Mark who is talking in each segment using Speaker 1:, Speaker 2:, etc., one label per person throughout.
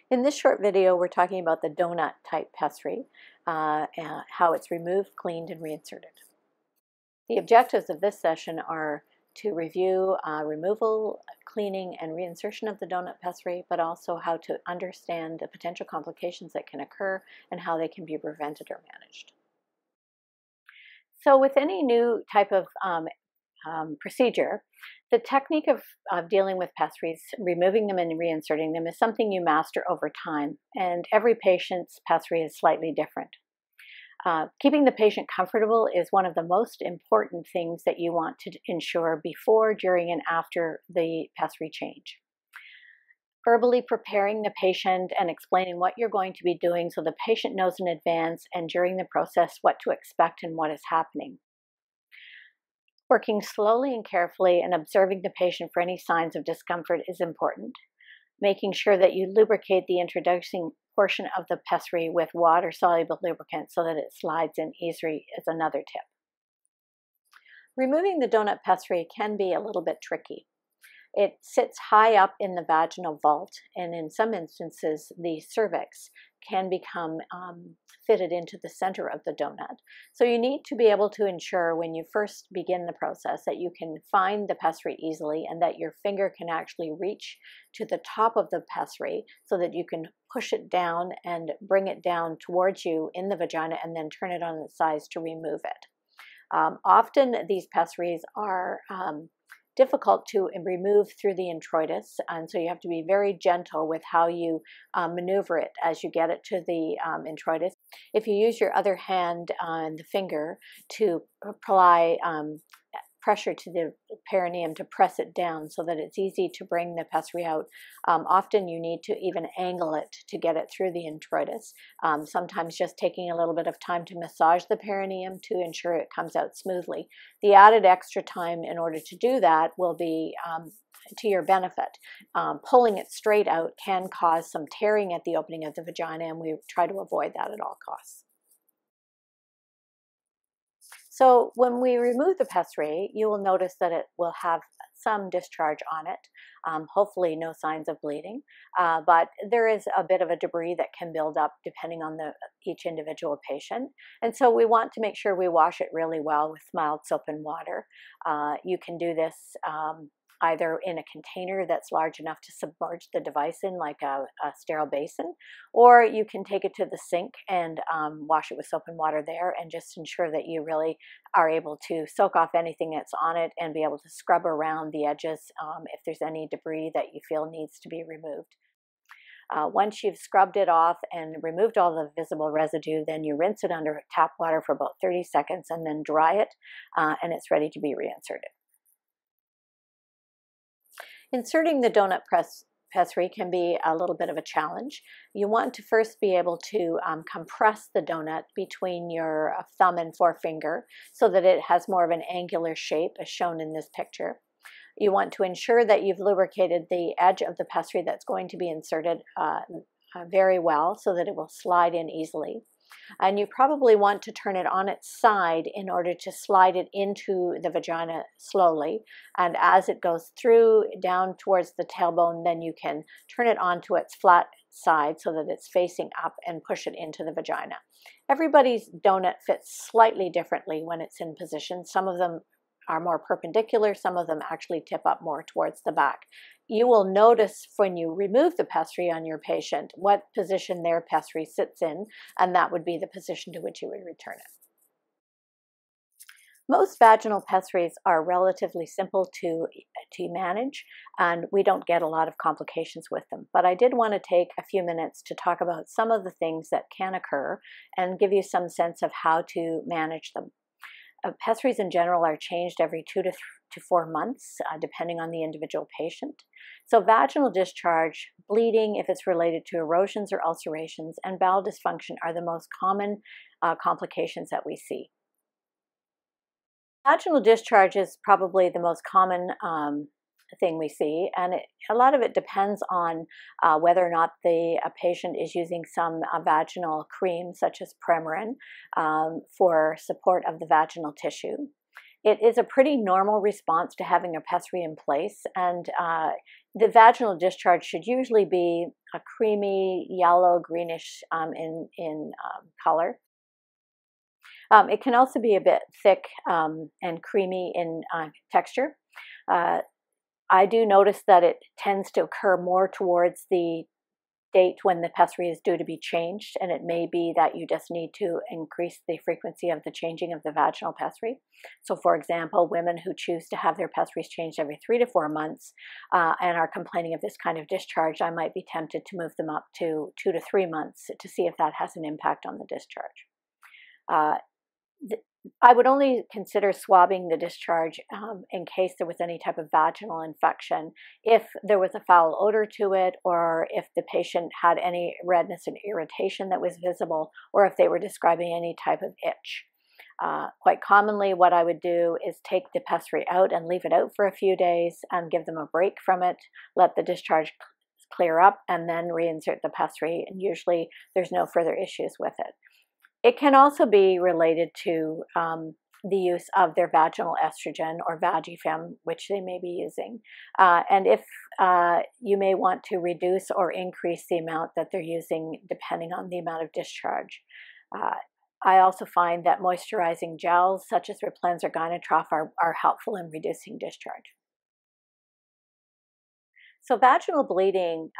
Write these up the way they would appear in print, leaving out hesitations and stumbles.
Speaker 1: In this short video, we're talking about the donut type pessary, how it's removed, cleaned, and reinserted. The objectives of this session are to review removal, cleaning, and reinsertion of the donut pessary, but also how to understand the potential complications that can occur and how they can be prevented or managed. So with any new type of procedure, the technique of dealing with pessaries, removing them and reinserting them, is something you master over time, and every patient's pessary is slightly different. Keeping the patient comfortable is one of the most important things that you want to ensure before, during, and after the pessary change. Verbally preparing the patient and explaining what you're going to be doing so the patient knows in advance and during the process what to expect and what is happening. Working slowly and carefully and observing the patient for any signs of discomfort is important. Making sure that you lubricate the introducing portion of the pessary with water-soluble lubricant so that it slides in easily is another tip. Removing the donut pessary can be a little bit tricky. It sits high up in the vaginal vault, and in some instances the cervix can become fitted into the center of the donut. So you need to be able to ensure when you first begin the process that you can find the pessary easily and that your finger can actually reach to the top of the pessary so that you can push it down and bring it down towards you in the vagina and then turn it on its sides to remove it. Often these pessaries are difficult to remove through the introitus, and so you have to be very gentle with how you maneuver it as you get it to the introitus. If you use your other hand on the finger to apply pressure to the perineum to press it down so that it's easy to bring the pessary out. Often you need to even angle it to get it through the introitus. Sometimes just taking a little bit of time to massage the perineum to ensure it comes out smoothly. The added extra time in order to do that will be to your benefit. Pulling it straight out can cause some tearing at the opening of the vagina, and we try to avoid that at all costs. So when we remove the pessary, you will notice that it will have some discharge on it, hopefully no signs of bleeding, but there is a bit of a debris that can build up depending on each individual patient. And so we want to make sure we wash it really well with mild soap and water. You can do this either in a container that's large enough to submerge the device in, like a sterile basin, or you can take it to the sink and wash it with soap and water there, and just ensure that you really are able to soak off anything that's on it and be able to scrub around the edges if there's any debris that you feel needs to be removed. Once you've scrubbed it off and removed all the visible residue, then you rinse it under tap water for about 30 seconds and then dry it, and it's ready to be reinserted. Inserting the donut pessary can be a little bit of a challenge. You want to first be able to compress the donut between your thumb and forefinger so that it has more of an angular shape as shown in this picture. You want to ensure that you've lubricated the edge of the pessary that's going to be inserted very well so that it will slide in easily. And you probably want to turn it on its side in order to slide it into the vagina slowly. And as it goes through down towards the tailbone, then you can turn it onto its flat side so that it's facing up and push it into the vagina. Everybody's donut fits slightly differently when it's in position. Some of them are more perpendicular, some of them actually tip up more towards the back. You will notice when you remove the pessary on your patient what position their pessary sits in, and that would be the position to which you would return it. Most vaginal pessaries are relatively simple to manage, and we don't get a lot of complications with them. But I did want to take a few minutes to talk about some of the things that can occur and give you some sense of how to manage them. Pessaries in general are changed every 2 to 4 months, depending on the individual patient. So vaginal discharge, bleeding if it's related to erosions or ulcerations, and bowel dysfunction are the most common complications that we see. Vaginal discharge is probably the most common thing we see, and a lot of it depends on whether or not the patient is using some vaginal cream such as Premarin for support of the vaginal tissue. It is a pretty normal response to having a pessary in place, and the vaginal discharge should usually be a creamy yellow, greenish in color. It can also be a bit thick and creamy in texture. I do notice that it tends to occur more towards the date when the pessary is due to be changed, and it may be that you just need to increase the frequency of the changing of the vaginal pessary. So for example, women who choose to have their pessaries changed every 3 to 4 months and are complaining of this kind of discharge, I might be tempted to move them up to 2 to 3 months to see if that has an impact on the discharge. I would only consider swabbing the discharge in case there was any type of vaginal infection, if there was a foul odor to it, or if the patient had any redness and irritation that was visible, or if they were describing any type of itch. Quite commonly, what I would do is take the pessary out and leave it out for a few days and give them a break from it, let the discharge clear up, and then reinsert the pessary, and usually there's no further issues with it. It can also be related to the use of their vaginal estrogen or Vagifem, which they may be using. And if you may want to reduce or increase the amount that they're using depending on the amount of discharge. I also find that moisturizing gels such as Replens or Gynotrof are helpful in reducing discharge. So vaginal bleeding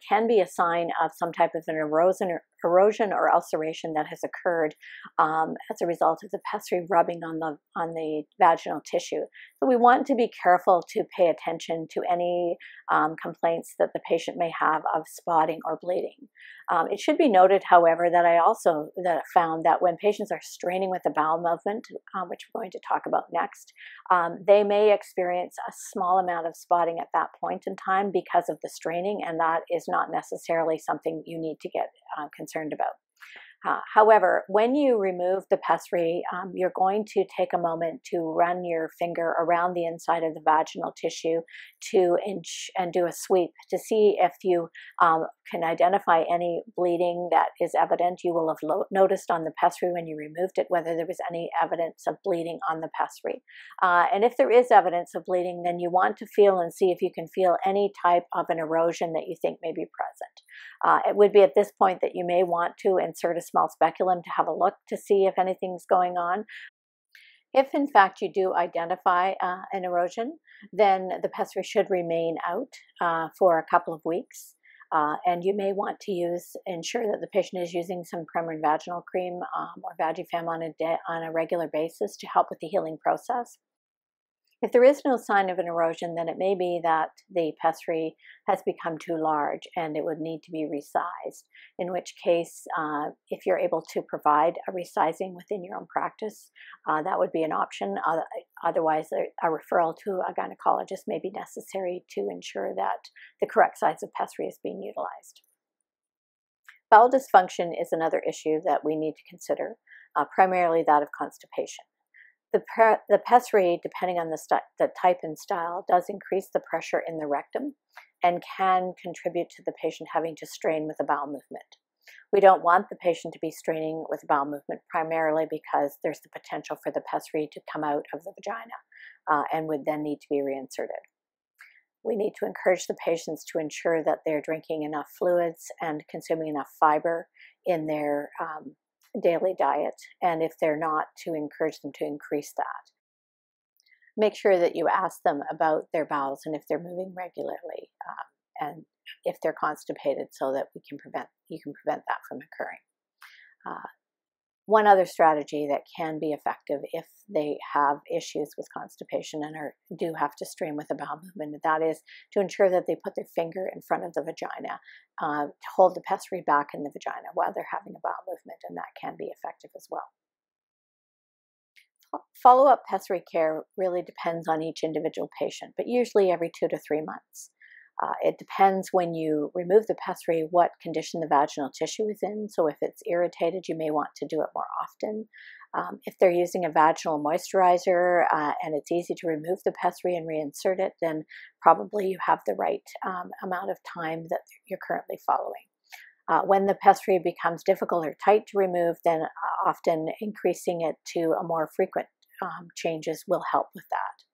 Speaker 1: can be a sign of some type of an erosion or ulceration that has occurred as a result of the pessary rubbing on the vaginal tissue. So we want to be careful to pay attention to any complaints that the patient may have of spotting or bleeding. It should be noted, however, that I also found that when patients are straining with the bowel movement, which we're going to talk about next, they may experience a small amount of spotting at that point in time because of the straining, and that is not necessarily something you need to get concerned about. However, when you remove the pessary, you're going to take a moment to run your finger around the inside of the vaginal tissue and do a sweep to see if you can identify any bleeding that is evident. You will have noticed on the pessary when you removed it whether there was any evidence of bleeding on the pessary. And if there is evidence of bleeding, then you want to feel and see if you can feel any type of an erosion that you think may be present. It would be at this point that you may want to insert a small speculum to have a look to see if anything's going on. If in fact you do identify an erosion, then the pessary should remain out for a couple of weeks. And you may want to ensure that the patient is using some Premarin vaginal cream or Vagifem on a regular basis to help with the healing process. If there is no sign of an erosion, then it may be that the pessary has become too large and it would need to be resized, in which case, if you're able to provide a resizing within your own practice, that would be an option. Otherwise, a referral to a gynecologist may be necessary to ensure that the correct size of pessary is being utilized. Bowel dysfunction is another issue that we need to consider, primarily that of constipation. The pessary, depending on the type and style, does increase the pressure in the rectum and can contribute to the patient having to strain with a bowel movement. We don't want the patient to be straining with a bowel movement primarily because there's the potential for the pessary to come out of the vagina and would then need to be reinserted. We need to encourage the patients to ensure that they're drinking enough fluids and consuming enough fiber in their daily diet, and if they're not, to encourage them to increase that. Make sure that you ask them about their bowels and if they're moving regularly and if they're constipated, so that you can prevent that from occurring. One other strategy that can be effective if they have issues with constipation and do have to strain with a bowel movement, that is to ensure that they put their finger in front of the vagina to hold the pessary back in the vagina while they're having a bowel movement, and that can be effective as well. Follow-up pessary care really depends on each individual patient, but usually every 2 to 3 months. It depends when you remove the pessary what condition the vaginal tissue is in. So if it's irritated, you may want to do it more often. If they're using a vaginal moisturizer and it's easy to remove the pessary and reinsert it, then probably you have the right amount of time that you're currently following. When the pessary becomes difficult or tight to remove, then often increasing it to a more frequent changes will help with that.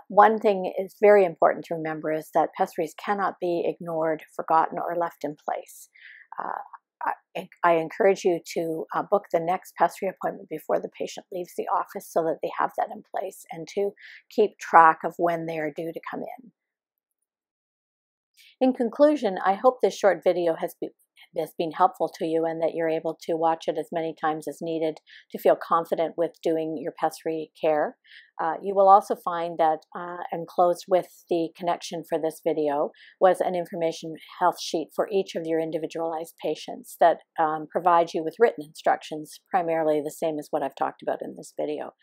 Speaker 1: One thing is very important to remember is that pessaries cannot be ignored, forgotten, or left in place. I encourage you to book the next pessary appointment before the patient leaves the office so that they have that in place, and to keep track of when they are due to come in. In conclusion, I hope this short video has been helpful to you, and that you're able to watch it as many times as needed to feel confident with doing your pessary care. You will also find that enclosed with the connection for this video was an information health sheet for each of your individualized patients that provides you with written instructions, primarily the same as what I've talked about in this video.